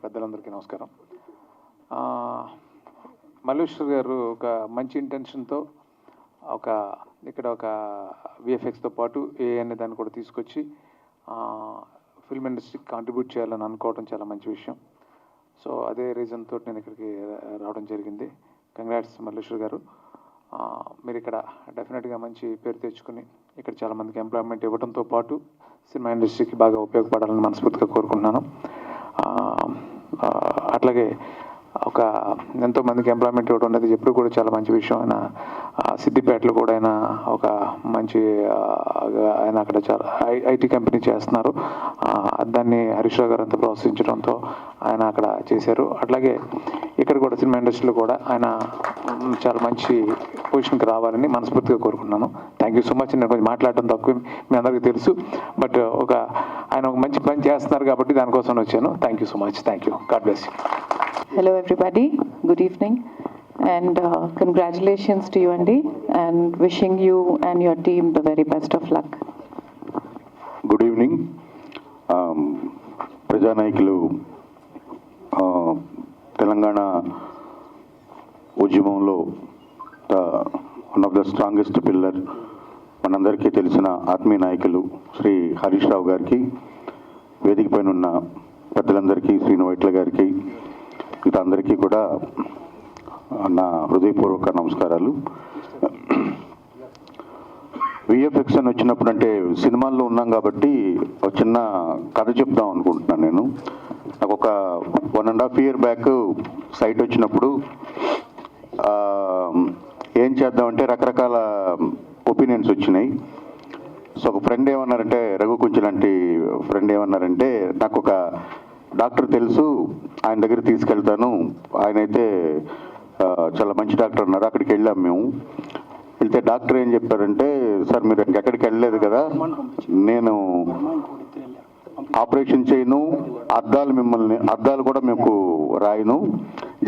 పెద్దలందరికీ నమస్కారం. మల్లేశ్వర్ గారు ఒక మంచి ఇంటెన్షన్తో ఇక్కడ ఒక విఎఫ్ఎక్స్తో పాటు ఏ అనే దాన్ని కూడా తీసుకొచ్చి ఫిల్మ్ ఇండస్ట్రీకి కాంట్రిబ్యూట్ చేయాలని అనుకోవడం చాలా మంచి విషయం. సో అదే రీజన్ తోటి నేను ఇక్కడికి రావడం జరిగింది. కంగ్రాట్స్ మల్లేశ్వర్ గారు. మీరు ఇక్కడ డెఫినెట్గా మంచి పేరు తెచ్చుకుని ఇక్కడ చాలామందికి ఎంప్లాయ్మెంట్ ఇవ్వడంతో పాటు సినిమా ఇండస్ట్రీకి బాగా ఉపయోగపడాలని మనస్ఫూర్తిగా కోరుకుంటున్నాను. అట్లాగే ఎంతోమందికి ఎంప్లాయ్మెంట్ ఇవ్వడం అనేది ఎప్పుడు కూడా చాలా మంచి విషయం. ఆయన సిద్దిపేటలో కూడా ఆయన అక్కడ చాలా ఐటీ కంపెనీ చేస్తున్నారు. దాన్ని హరీష్ రావు గారు అంతా ప్రోత్సహించడంతో ఆయన అక్కడ చేశారు. అట్లాగే ఇక్కడ కూడా సినిమా ఇండస్ట్రీలో కూడా ఆయన చాలా మంచి పొజిషన్కి రావాలని మనస్ఫూర్తిగా కోరుకున్నాను. Thank you so much. నేను కొంచెం మాట్లాడడం తక్కువ, మీ అందరికీ తెలుసు, బట్ ఆయన ఒక మంచి పని చేస్తున్నారు కాబట్టి దానికోసం వచ్చాను. Thank you so much. Thank you. God bless you. Hello everybody, good evening, and congratulations to you Andy, and wishing you and your team the very best of luck. Good evening. ప్రజానాయకులు తెలంగాణ ఉద్యమంలో one of the strongest pillar మనందరికీ తెలిసిన ఆత్మీయ నాయకులు శ్రీ హరీష్ రావు గారికి, వేదిక పైన ఉన్న పెద్దలందరికీ, శ్రీను వైట్ల గారికి, మిగతా అందరికీ కూడా నా హృదయపూర్వక నమస్కారాలు. విఎఫ్ఎక్స్ అని వచ్చినప్పుడు అంటే సినిమాల్లో ఉన్నాం కాబట్టి ఒక చిన్న కథ చెప్దాం అనుకుంటున్నాను. నేను నాకు ఒక 1.5 year బ్యాక్ సైట్ వచ్చినప్పుడు ఏం చేద్దామంటే రకరకాల ఒపీనియన్స్ వచ్చినాయి. సో ఒక ఫ్రెండ్ ఏమన్నారంటే, రఘు కుంచి లాంటి ఫ్రెండ్ ఏమన్నారంటే, నాకు ఒక డాక్టర్ తెలుసు, ఆయన దగ్గర తీసుకెళ్తాను, ఆయన అయితే చాలా మంచి డాక్టర్ అన్నారు. అక్కడికి వెళ్ళాం. మేము వెళ్తే డాక్టర్ ఏం చెప్పారంటే, సార్ మీరు ఇంకెక్కడికి వెళ్ళలేదు కదా, నేను ఆపరేషన్ చేయను, అద్దాలు కూడా మీకు రాయను,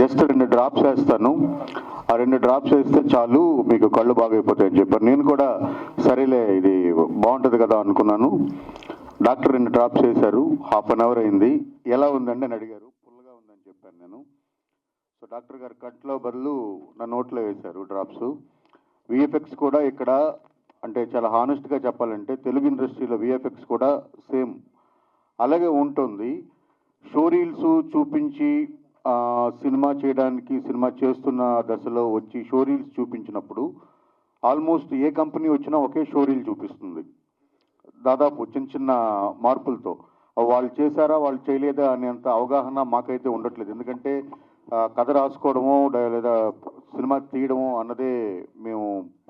జస్ట్ 2 drops వేస్తాను, ఆ 2 drops వేస్తే చాలు, మీకు కళ్ళు బాగైపోతాయని చెప్పారు. నేను కూడా సరేలే ఇది బాగుంటుంది కదా అనుకున్నాను. డాక్టర్ 2 drops వేశారు. 1/2 hour అయింది. ఎలా ఉందండి అని అడిగారు. ఫుల్గా ఉందని చెప్పాను నేను. సో డాక్టర్ గారు కట్లో బదులు నా నోట్లో వేశారు డ్రాప్స్. విఎఫ్ఎక్స్ కూడా ఇక్కడ అంటే చాలా హానెస్ట్గా చెప్పాలంటే తెలుగు ఇండస్ట్రీలో విఎఫ్ఎక్స్ కూడా సేమ్ అలాగే ఉంటుంది. షో రీల్స్ చూపించి సినిమా చేయడానికి, సినిమా చేస్తున్న దశలో వచ్చి షో రీల్స్ చూపించినప్పుడు ఆల్మోస్ట్ ఏ కంపెనీ వచ్చినా ఒకే షో రీల్ చూపిస్తుంది, దాదాపు చిన్న మార్పులతో. వాళ్ళు చేశారా వాళ్ళు చేయలేదా అనేంత అవగాహన మాకైతే ఉండట్లేదు. ఎందుకంటే కథ రాసుకోవడమో లేదా సినిమా తీయడమో అన్నదే మేము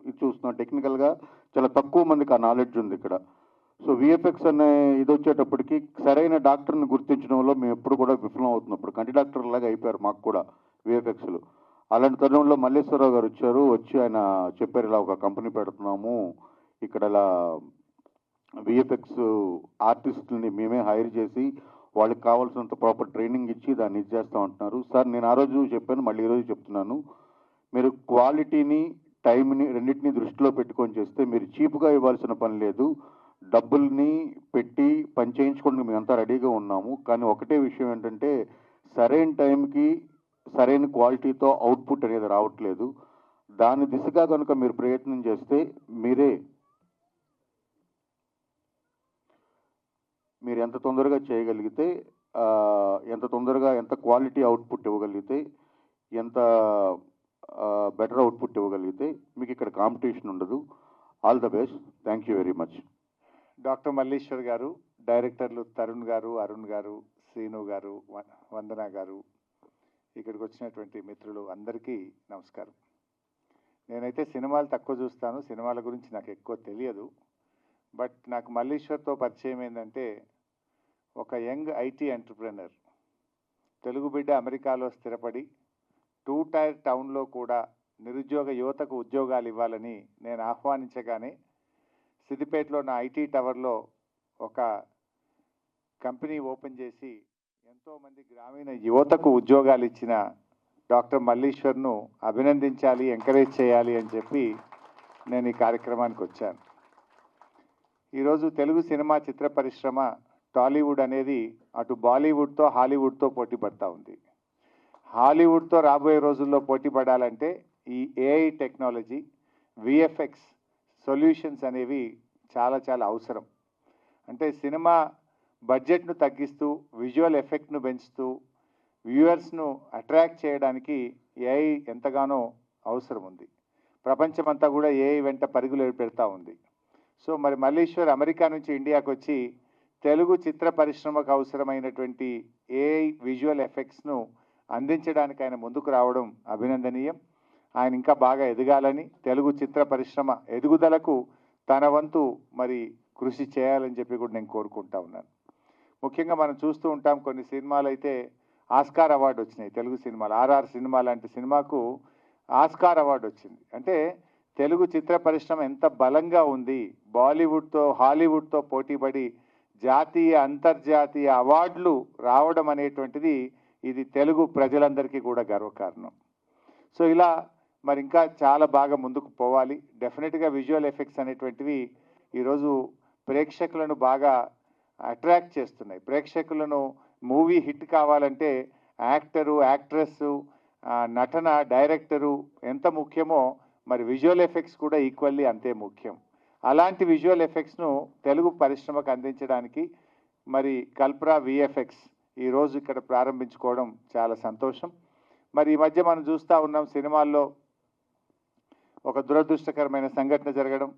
ఇది చూస్తున్నాం. టెక్నికల్గా చాలా తక్కువ మందికి ఆ నాలెడ్జ్ ఉంది ఇక్కడ. సో విఎఫ్ఎక్స్ అనే ఇది వచ్చేటప్పటికి సరైన డాక్టర్ని గుర్తించడంలో మేము ఎప్పుడు కూడా విఫలం అవుతున్నప్పుడు కంటి డాక్టర్ లాగా అయిపోయారు మాకు కూడా విఎఫ్ఎక్స్లు. అలాంటి తరుణంలో మల్లేశ్వరరావు గారు వచ్చి ఆయన చెప్పారు, ఇలా ఒక కంపెనీ పెడుతున్నాము, ఇక్కడ ఇలా విఎఫ్ఎక్స్ ఆర్టిస్టులని మేమే హైర్ చేసి వాళ్ళకి కావాల్సినంత ప్రాపర్ ట్రైనింగ్ ఇచ్చి దాన్ని ఇది చేస్తూ ఉంటున్నారు. సార్ నేను ఆ రోజు చెప్పాను, మళ్ళీ ఈరోజు చెప్తున్నాను, మీరు క్వాలిటీని టైంని రెండింటినీ దృష్టిలో పెట్టుకొని చేస్తే మీరు చీప్గా ఇవ్వాల్సిన పని లేదు. డబ్బుల్ని పెట్టి పని చేయించుకోవడానికి మేమంతా రెడీగా ఉన్నాము. కానీ ఒకటే విషయం ఏంటంటే సరైన టైంకి సరైన క్వాలిటీతో అవుట్పుట్ అనేది రావట్లేదు. దాని దిశగా కనుక మీరు ప్రయత్నం చేస్తే మీరు ఎంత తొందరగా చేయగలిగితే, ఎంత తొందరగా ఎంత క్వాలిటీ అవుట్పుట్ ఇవ్వగలిగితే, ఎంత బెటర్ అవుట్పుట్ ఇవ్వగలిగితే మీకు ఇక్కడ కాంపిటీషన్ ఉండదు. All the best. Thank you very much. Doctor Malleshwar గారు, డైరెక్టర్లు తరుణ్ గారు, అరుణ్ గారు, శ్రీను గారు, వందన గారు, ఇక్కడికి వచ్చినటువంటి మిత్రులు అందరికీ నమస్కారం. నేనైతే సినిమాలు తక్కువ చూస్తాను, సినిమాల గురించి నాకు ఎక్కువ తెలియదు. బట్ నాకు మల్లేశ్వర్తో పరిచయం ఏంటంటే, ఒక యంగ్ ఐటీ ఎంటర్ప్రెనర్, తెలుగు బిడ్డ, అమెరికాలో స్థిరపడి 2 tier టౌన్లో కూడా నిరుద్యోగ యువతకు ఉద్యోగాలు ఇవ్వాలని నేను ఆహ్వానించగానే సిద్దిపేటలో నా ఐటీ టవర్లో ఒక కంపెనీ ఓపెన్ చేసి ఎంతోమంది గ్రామీణ యువతకు ఉద్యోగాలు ఇచ్చిన డాక్టర్ మల్లేశ్వర్ను అభినందించాలి, ఎంకరేజ్ చేయాలి అని చెప్పి నేను ఈ కార్యక్రమానికి వచ్చాను. ఈరోజు తెలుగు సినిమా చిత్ర పరిశ్రమ, టాలీవుడ్ అనేది అటు బాలీవుడ్తో హాలీవుడ్తో పోటీ పడతా ఉంది. హాలీవుడ్తో రాబోయే రోజుల్లో పోటీ పడాలంటే ఈ ఏఐ టెక్నాలజీ, విఎఫ్ఎక్స్ సొల్యూషన్స్ అనేవి చాలా చాలా అవసరం. అంటే సినిమా బడ్జెట్ను తగ్గిస్తూ, విజువల్ ఎఫెక్ట్ను పెంచుతూ, వ్యూవర్స్ను అట్రాక్ట్ చేయడానికి ఏఐ ఎంతగానో అవసరం ఉంది. ప్రపంచమంతా కూడా ఏఐ వెంట పరుగులు పెడతా ఉంది. సో మరి మల్లీశ్వర్ అమెరికా నుంచి ఇండియాకు వచ్చి తెలుగు చిత్ర పరిశ్రమకు అవసరమైనటువంటి ఏఐ విజువల్ ఎఫెక్ట్స్ను అందించడానికి ఆయన ముందుకు రావడం అభినందనీయం. ఆయన ఇంకా బాగా ఎదగాలని, తెలుగు చిత్ర పరిశ్రమ ఎదుగుదలకు తన వంతు మరి కృషి చేయాలని చెప్పి కూడా నేను కోరుకుంటా ఉన్నాను. ముఖ్యంగా మనం చూస్తూ ఉంటాం, కొన్ని సినిమాలు అయితే ఆస్కార్ అవార్డు వచ్చినాయి. తెలుగు సినిమాలు ఆర్ఆర్ సినిమా లాంటి సినిమాకు ఆస్కార్ అవార్డు వచ్చింది. అంటే తెలుగు చిత్ర పరిశ్రమ ఎంత బలంగా ఉంది. బాలీవుడ్తో హాలీవుడ్తో పోటీపడి జాతీయ అంతర్జాతీయ అవార్డులు రావడం అనేటువంటిది ఇది తెలుగు ప్రజలందరికీ కూడా గర్వకారణం. సో ఇలా మరి ఇంకా చాలా బాగా ముందుకు పోవాలి. డెఫినెట్గా విజువల్ ఎఫెక్ట్స్ అనేటువంటివి ఈరోజు ప్రేక్షకులను బాగా అట్రాక్ట్ చేస్తున్నాయి. ప్రేక్షకులను మూవీ హిట్ కావాలంటే యాక్టరు, యాక్ట్రెస్సు, నటన, డైరెక్టరు ఎంత ముఖ్యమో మరి విజువల్ ఎఫెక్ట్స్ కూడా ఈక్వల్లీ అంతే ముఖ్యం. అలాంటి విజువల్ ఎఫెక్ట్స్ను తెలుగు పరిశ్రమకు అందించడానికి మరి కల్ప్రా విఎఫ్ఎక్స్ ఈరోజు ఇక్కడ ప్రారంభించుకోవడం చాలా సంతోషం. మరి ఈ మధ్య మనం చూస్తూ ఉన్నాం, సినిమాల్లో ఒక దురదృష్టకరమైన సంఘటన జరగడం.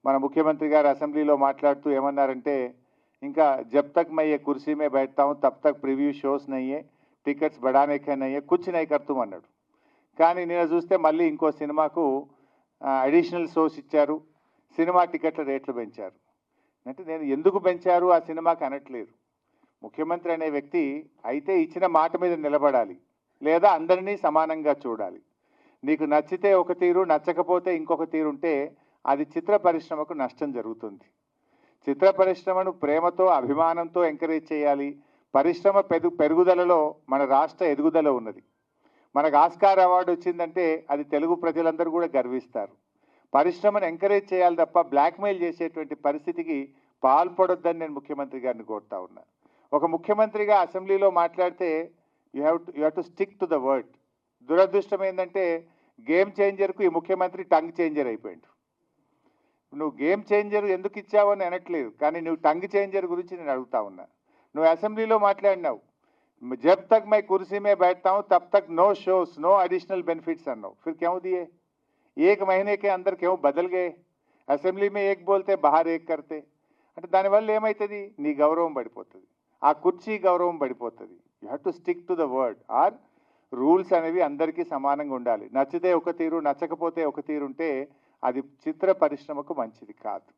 మన ముఖ్యమంత్రి గారు అసెంబ్లీలో మాట్లాడుతూ ఏమన్నారంటే, ఇంకా జబ్ తక్ मैं ये कुर्सी में बैठता हूँ तब तक प्रीव्यू షోస్ नहीं है, టికెట్స్ बढ़ाने के नहीं है, कुछ नहीं करतूం అన్నాడు. కానీ నేను చూస్తే మళ్ళీ ఇంకో సినిమాకు అడిషనల్ షోస్ ఇచ్చారు, సినిమా టికెట్ల రేట్లు పెంచారు. అంటే నేను ఎందుకు పెంచారు ఆ సినిమాకి అనట్లేదు. ముఖ్యమంత్రి అనే వ్యక్తి అయితే ఇచ్చిన మాట మీద నిలబడాలి, లేదా అందరినీ సమానంగా చూడాలి. నీకు నచ్చితే ఒక తీరు, నచ్చకపోతే ఇంకొక తీరు ఉంటే అది చిత్ర పరిశ్రమకు నష్టం జరుగుతుంది. చిత్ర పరిశ్రమను ప్రేమతో, అభిమానంతో ఎంకరేజ్ చేయాలి. పరిశ్రమ పెరుగుదలలో మన రాష్ట్ర ఎదుగుదల ఉన్నది. మనకు ఆస్కార్ అవార్డు వచ్చిందంటే అది తెలుగు ప్రజలందరూ కూడా గర్విస్తారు. పరిశ్రమను ఎంకరేజ్ చేయాలి తప్ప బ్లాక్మెయిల్ చేసేటువంటి పరిస్థితికి పాల్పడొద్దని నేను ముఖ్యమంత్రి గారిని కోరుతా ఉన్నా. ఒక ముఖ్యమంత్రిగా అసెంబ్లీలో మాట్లాడితే you have to stick to the word. దురదృష్టం ఏంటంటే గేమ్ చేంజర్కు ఈ ముఖ్యమంత్రి టంగ్ చేంజర్ అయిపోయాడు. నువ్వు గేమ్ చేంజర్ ఎందుకు ఇచ్చావు అని అనట్లేదు, కానీ నువ్వు టంగ్ చేంజర్ గురించి నేను అడుగుతా ఉన్నా. నువ్వు అసెంబ్లీలో మాట్లాడినావు, जब तक मैं कुर्सी में बैठता हूं तब तक no shows, no additional benefits अन्नो. फिर क्यों दिए? एक महीने के अंदर क्यों बदल गए? असेंबली में एक बोलते, बाहर एक करते. అంటే దానివల్ల ఏమవుతుంది? నీ గౌరవం పడిపోతుంది, ఆ కుర్చీ గౌరవం పడిపోతుంది. You have to stick to the word. Our rules అనేవి అందరికీ సమానంగా ఉండాలి. నచ్చితే ఒక తీరు, నచ్చకపోతే ఒక తీరు ఉంటే అది చిత్ర పరిశ్రమకు మంచిది కాదు.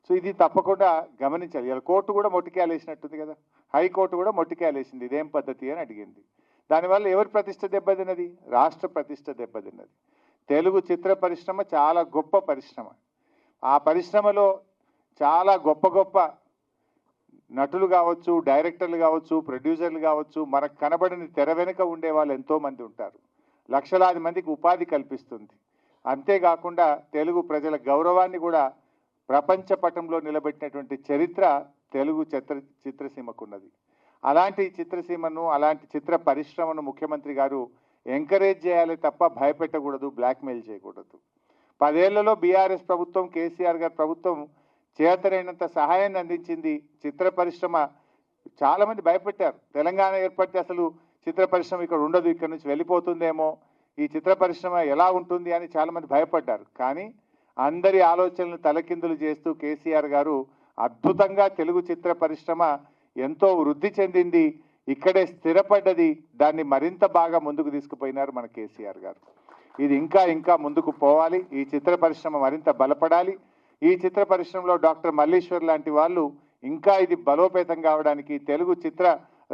సో ఇది తప్పకుండా గమనించాలి. ఇలా కోర్టు కూడా మొట్టికేలేసినట్టుంది కదా, హైకోర్టు కూడా మొట్టికేలేసింది, ఇదేం పద్ధతి అని అడిగింది. దానివల్ల ఎవరి ప్రతిష్ట దెబ్బతిన్నది? రాష్ట్ర ప్రతిష్ట దెబ్బతిన్నది. తెలుగు చిత్ర పరిశ్రమ చాలా గొప్ప పరిశ్రమ. ఆ పరిశ్రమలో చాలా గొప్ప గొప్ప నటులు కావచ్చు, డైరెక్టర్లు కావచ్చు, ప్రొడ్యూసర్లు కావచ్చు, మనకు కనబడని తెర వెనుక ఉండే వాళ్ళు ఎంతోమంది ఉంటారు. లక్షలాది మందికి ఉపాధి కల్పిస్తుంది. అంతేకాకుండా తెలుగు ప్రజల గౌరవాన్ని కూడా ప్రపంచ పటంలో నిలబెట్టినటువంటి చరిత్ర తెలుగు చిత్రసీమకున్నది. అలాంటి చిత్రసీమను, అలాంటి చిత్ర పరిశ్రమను ముఖ్యమంత్రి గారు ఎంకరేజ్ చేయాలి తప్ప భయపెట్టకూడదు, బ్లాక్మెయిల్ చేయకూడదు. 10 ఏళ్లలో బీఆర్ఎస్ ప్రభుత్వం, కేసీఆర్ గారి ప్రభుత్వం చేతనైనంత సహాయాన్ని అందించింది. చిత్ర పరిశ్రమ చాలామంది భయపెట్టారు, తెలంగాణ ఏర్పడితే అసలు చిత్ర పరిశ్రమ ఇక్కడ ఉండదు, ఇక్కడ నుంచి వెళ్ళిపోతుందేమో, ఈ చిత్ర పరిశ్రమ ఎలా ఉంటుంది అని చాలామంది భయపడ్డారు. కానీ అందరి ఆలోచనలు తలకిందులు చేస్తూ కేసీఆర్ గారు అద్భుతంగా తెలుగు చిత్ర పరిశ్రమ ఎంతో వృద్ధి చెందింది, ఇక్కడే స్థిరపడ్డది. దాన్ని మరింత బాగా ముందుకు తీసుకుపోయినారు మన కేసీఆర్ గారు. ఇది ఇంకా ఇంకా ముందుకు పోవాలి. ఈ చిత్ర పరిశ్రమ మరింత బలపడాలి. ఈ చిత్ర పరిశ్రమలో డాక్టర్ మల్లీశ్వర్ లాంటి వాళ్ళు ఇంకా ఇది బలోపేతం కావడానికి, తెలుగు చిత్ర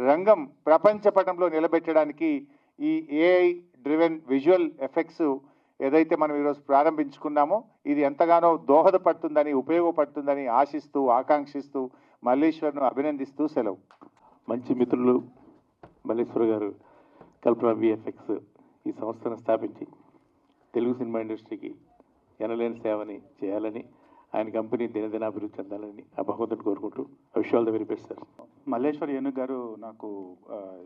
రంగం ప్రపంచ పటంలో నిలబెట్టడానికి ఈ ఏఐ డ్రివెన్ విజువల్ ఎఫెక్ట్స్ ఏదైతే మనం ఈరోజు ప్రారంభించుకున్నామో ఇది ఎంతగానో దోహదపడుతుందని, ఉపయోగపడుతుందని ఆశిస్తూ, ఆకాంక్షిస్తూ మల్లీశ్వర్ను అభినందిస్తూ సెలవు. మంచి మిత్రులు మల్లీశ్వర్ గారు కల్పన విఎఫ్ఎక్స్ ఈ సంస్థను స్థాపించి తెలుగు సినిమా ఇండస్ట్రీకి ఎనలేని సేవని చేయాలని, ఆయన కంపెనీ దినదిన అభివృద్ధి చెందాలని ఆ భగవంతుని కోరుకుంటూ wish all the very best sir. Malleshwar Enugu గారు నాకు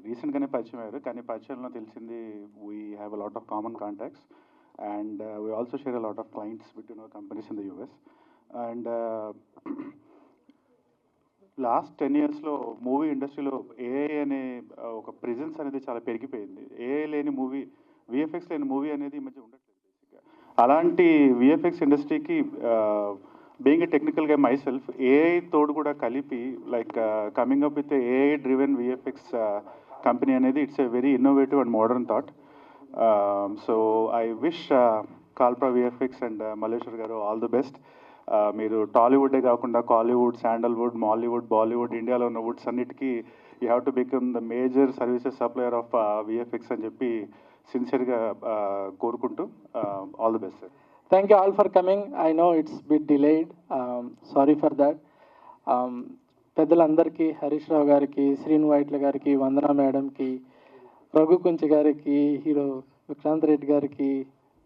రీసెంట్గానే పరిచయం అయ్యారు, కానీ పరిచయంలో తెలిసింది we have a lot of common contacts and we also share a lot of clients between our companies in the US. And last 10 yearsలో మూవీ ఇండస్ట్రీలో ఏఐ అనే ఒక ప్రెజెన్స్ అనేది చాలా పెరిగిపోయింది. ఏఐ లేని మూవీ, విఎఫ్ఎక్స్ లేని మూవీ అనేది ఈ మధ్య ఉండట్లేదు బేసిక్గా. అలాంటి విఎఫ్ఎక్స్ ఇండస్ట్రీకి బీయింగ్ ఏ టెక్నికల్ గా మై సెల్ఫ్, ఏఐ తోడు కూడా కలిపి like coming up with AI driven VFX company అనేది it's a very innovative and modern thought. So I wish Kalpra VFX and Malleshwar గారు ఆల్ ది బెస్ట్. మీరు టాలీవుడే కాకుండా కాలీవుడ్, శాండల్వుడ్, మాలీవుడ్, బాలీవుడ్, ఇండియాలో ఉన్న వుడ్స్ అన్నిటికీ you have to become the major services supplier of VFX అని చెప్పి సిన్సియర్గా కోరుకుంటూ all the best sir. Thank you all for coming. I know it's bit delayed. Sorry for that. పెద్దలందరికీ, హరీష్ రావు గారికి, శ్రీను వైట్ల గారికి, వందన మేడంకి, రఘు కుంచి గారికి, హీరో విక్రాంత్ రెడ్డి గారికి,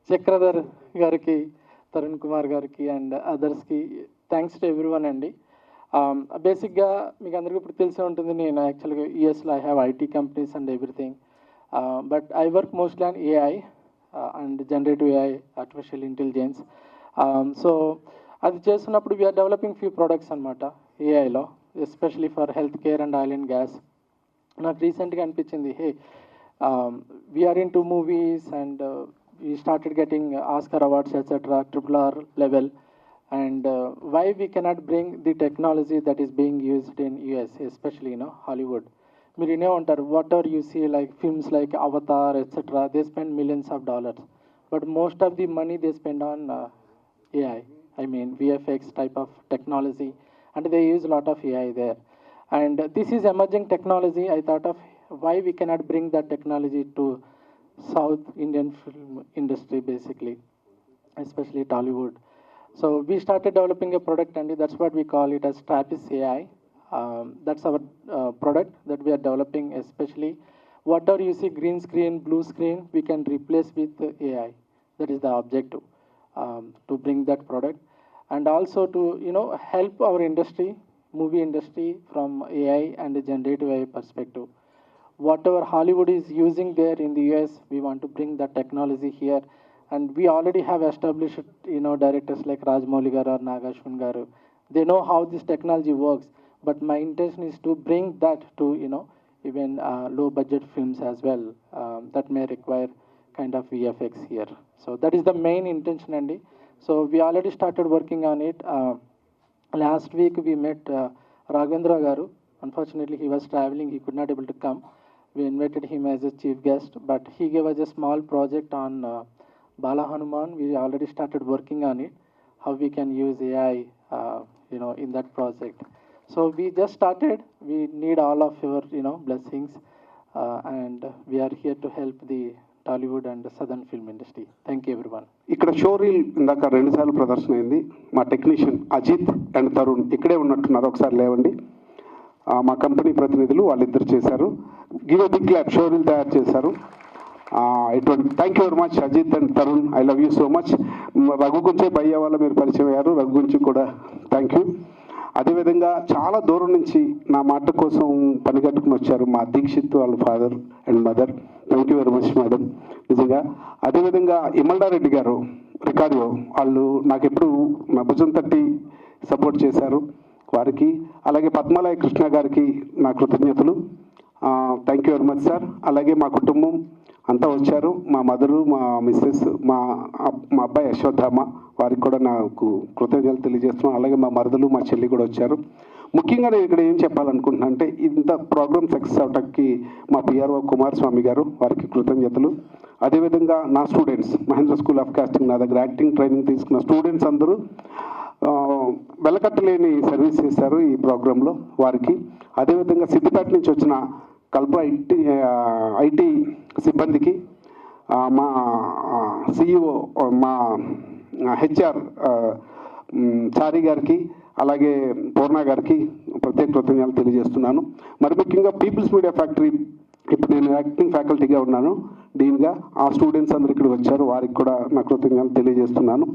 చక్రధర్ గారికి, తరుణ్ కుమార్ గారికి అండ్ అదర్స్కి థ్యాంక్స్ టు ఎవ్రీవన్ అండి. బేసిక్గా మీకు అందరికీ ఇప్పుడు తెలిసే ఉంటుంది, నేను యాక్చువల్గా యూఎస్లో I have IT companies and everything, but I work mostly on AI and generative AI, artificial intelligence. So అది చేస్తున్నప్పుడు వీఆర్ డెవలపింగ్ ఫ్యూ ప్రొడక్ట్స్ అనమాట ఏఐలో, especially for health care and oil and gas. నాకు రీసెంట్గా అనిపించింది, hey we're into movies and we started getting Oscar awards etcetera, RRR level, and why we cannot bring the technology that is being used in US, especially Hollywood. మీరు వినే ఉంటారు, whatever you see like films like Avatar etcetera, they spend millions of dollars, but most of the money they spend on AI, I mean VFX type of technology, and they use a lot of AI there. And this is emerging technology. I thought of why we cannot bring that technology to South Indian film industry basically, especially Tollywood. So we started developing a product, and that's what we call it as Trappist AI. That's our product that we are developing, especially whatever you see green screen, blue screen, we can replace with AI. That is the objective, to bring that product, and also to help our industry, movie industry, from AI and the generative AI perspective. Whatever Hollywood is using there in the US, we want to bring that technology here, and we already have established directors like Rajamouli garu or Nagashwan garu. They know how this technology works. But my intention is to bring that to even low budget films as well, that may require kind of VFX here. So that is the main intention, Andy. So we already started working on it. Last week we met Raghavendra garu. Unfortunately he was traveling, he could not able to come. We invited him as a chief guest, but he gave us a small project on Bala Hanuman. We already started working on it, how we can use AI in that project. So we just started. We need all of your blessings, and we are here to help the Tollywood and the southern film industry. Thank you everyone. ఇక్కడ show reel ఇందాక 2 సార్లు ప్రదర్శన అయింది. మా technician Ajit and Tarun ఇక్కడే ఉన్నట్టున్నారు, ఒకసారి లేవండి. మా కంపెనీ ప్రతినిధులు వాళ్ళిద్దరు చేశారు. Give a big clap. Show reel తయారు చేశారు. Thank you very much Ajit and Tarun, I love you so much. Raghu Gunche భయ్య వాళ్ళ మీరు పరిచయం అయ్యారు, రఘు గురించి కూడా థ్యాంక్ యూ. అదేవిధంగా చాలా దూరం నుంచి నా మాట కోసం పనిగట్టుకుని వచ్చారు మా దీక్షిత్ వాళ్ళ father and mother. Thank you very much madam, నిజంగా. అదేవిధంగా ఇమల్డారెడ్డి గారు రికార్డియో, వాళ్ళు నాకు ఎప్పుడు నా భుజం తట్టి సపోర్ట్ చేశారు, వారికి. అలాగే పద్మాలయ కృష్ణ గారికి నా కృతజ్ఞతలు. Thank you very much sir. అలాగే మా కుటుంబం అంతా వచ్చారు, మా మదరు, మా మిస్సెస్, మా అబ్బాయి యశోధామ, వారికి కూడా నాకు కృతజ్ఞతలు తెలియజేస్తున్నాను. అలాగే మా మరదలు, మా చెల్లి కూడా వచ్చారు. ముఖ్యంగా నేను ఇక్కడ ఏం చెప్పాలనుకుంటున్నా అంటే, ఇంత ప్రోగ్రామ్ సక్సెస్ అవటానికి మా పిఆర్ఓ కుమారస్వామి గారు, వారికి కృతజ్ఞతలు. అదేవిధంగా నా students, Mahendra school of casting, నా దగ్గర యాక్టింగ్ ట్రైనింగ్ తీసుకున్న స్టూడెంట్స్ అందరూ వెలకట్టలేని సర్వీస్ చేశారు ఈ ప్రోగ్రాంలో, వారికి. అదేవిధంగా సిద్దిపేట నుంచి వచ్చిన కల్ప్రా ఐటీ సిబ్బందికి, మా సిఇఓ, మా హెచ్ఆర్ చారి గారికి, అలాగే పూర్ణ గారికి ప్రత్యేక కృతజ్ఞతలు తెలియజేస్తున్నాను. మరి ముఖ్యంగా పీపుల్స్ మీడియా ఫ్యాక్టరీ, ఇప్పుడు నేను యాక్టింగ్ ఫ్యాకల్టీగా ఉన్నాను డీన్గా. ఆ స్టూడెంట్స్ అందరు ఇక్కడ వచ్చారు, వారికి కూడా నా కృతజ్ఞతలు తెలియజేస్తున్నాను.